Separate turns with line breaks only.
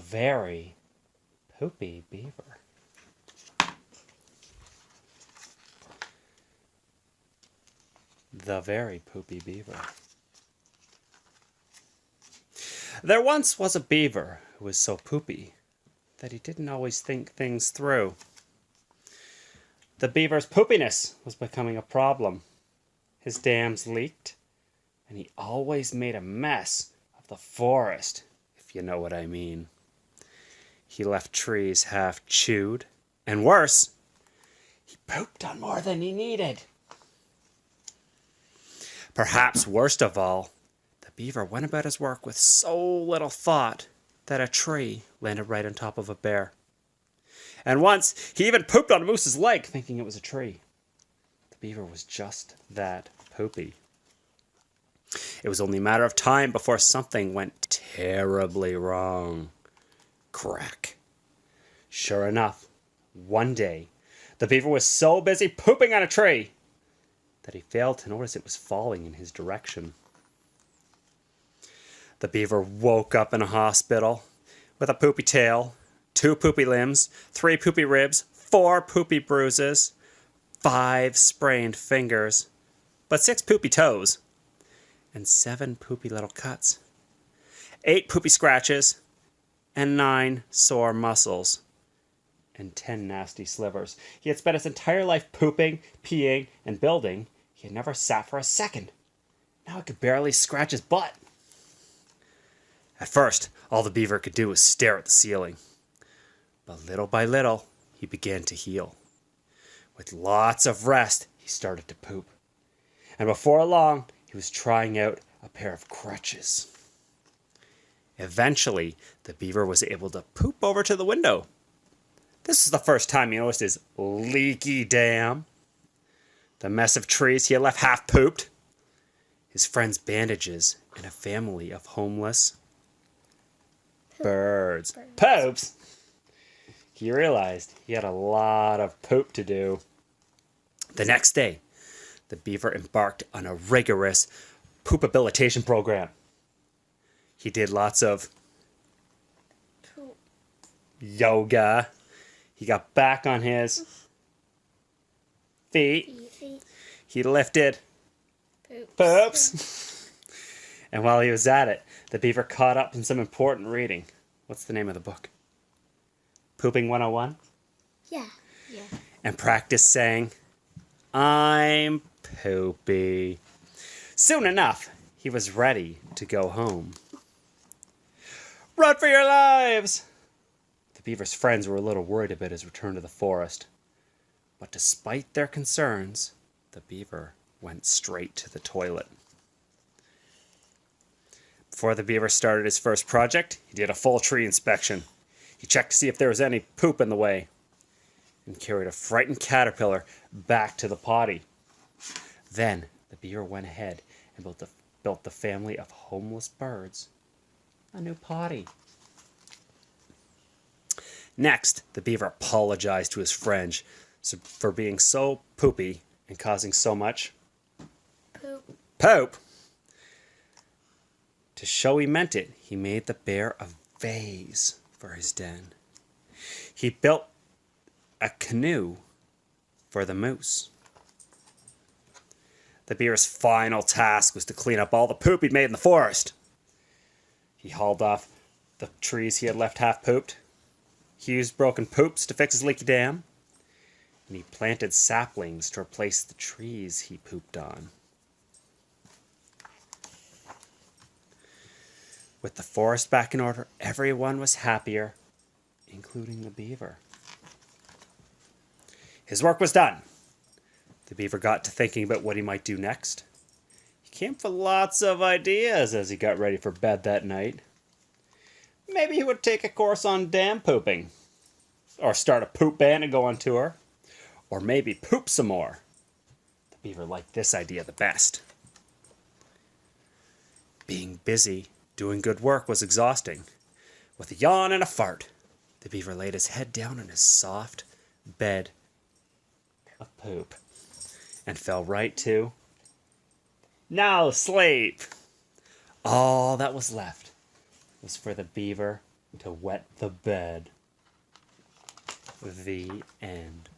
very Poopy Beaver. The very Poopy Beaver. There once was a beaver who was so poopy that he didn't always think things through. The beaver's poopiness was becoming a problem. His dams leaked, and he always made a mess of the forest, if you know what I mean. He left trees half chewed, and worse, he pooped on more than he needed. Perhaps worst of all, the beaver went about his work with so little thought that a tree landed right on top of a bear. And once, he even pooped on a moose's leg, thinking it was a tree. The beaver was just that poopy. It was only a matter of time before something went terribly wrong. Crack. Sure enough, one day, the beaver was so busy pooping on a tree that he failed to notice it was falling in his direction. The beaver woke up in a hospital with a poopy tail, 2 poopy limbs, 3 poopy ribs, 4 poopy bruises, 5 sprained fingers, but 6 poopy toes, and 7 poopy little cuts, 8 poopy scratches, and 9 sore muscles, and 10 nasty slivers. He had spent his entire life pooping, peeing, and building. He had never sat for a second. Now he could barely scratch his butt. At first, all the beaver could do was stare at the ceiling. But little by little, he began to heal. With lots of rest, he started to poop. And before long, he was trying out a pair of crutches. Eventually, the beaver was able to poop over to the window. This was the first time he noticed his leaky dam, the mess of trees he had left half pooped, his friends' bandages, and a family of homeless birds. Poops! He realized he had a lot of poop to do. The next day, the beaver embarked on a rigorous poopabilitation program. He did lots of yoga. He got back on his feet. He lifted poops. And while he was at it, the beaver caught up in some important reading. What's the name of the book? Pooping 101?
Yeah.
And practiced saying, I'm poopy. Soon enough, he was ready to go home. Run for your lives! The beaver's friends were a little worried about his return to the forest. But despite their concerns, the beaver went straight to the toilet. Before the beaver started his first project, he did a full tree inspection. He checked to see if there was any poop in the way, and carried a frightened caterpillar back to the potty. Then the beaver went ahead and built the family of homeless birds a new potty. Next, the beaver apologized to his friends for being so poopy and causing so much poop. To show he meant it, he made the bear a vase for his den. He built a canoe for the moose. The bear's final task was to clean up all the poop he'd made in the forest. He hauled off the trees he had left half pooped. He used broken poops to fix his leaky dam. And he planted saplings to replace the trees he pooped on. With the forest back in order, everyone was happier, including the beaver. His work was done. The beaver got to thinking about what he might do next. He came up with lots of ideas as he got ready for bed that night. Maybe he would take a course on dam pooping, or start a poop band and go on tour, or maybe poop some more. The beaver liked this idea the best. Being busy doing good work was exhausting. With a yawn and a fart, the beaver laid his head down on his soft bed of poop and fell right to now sleep. All that was left was for the beaver to wet the bed. The end.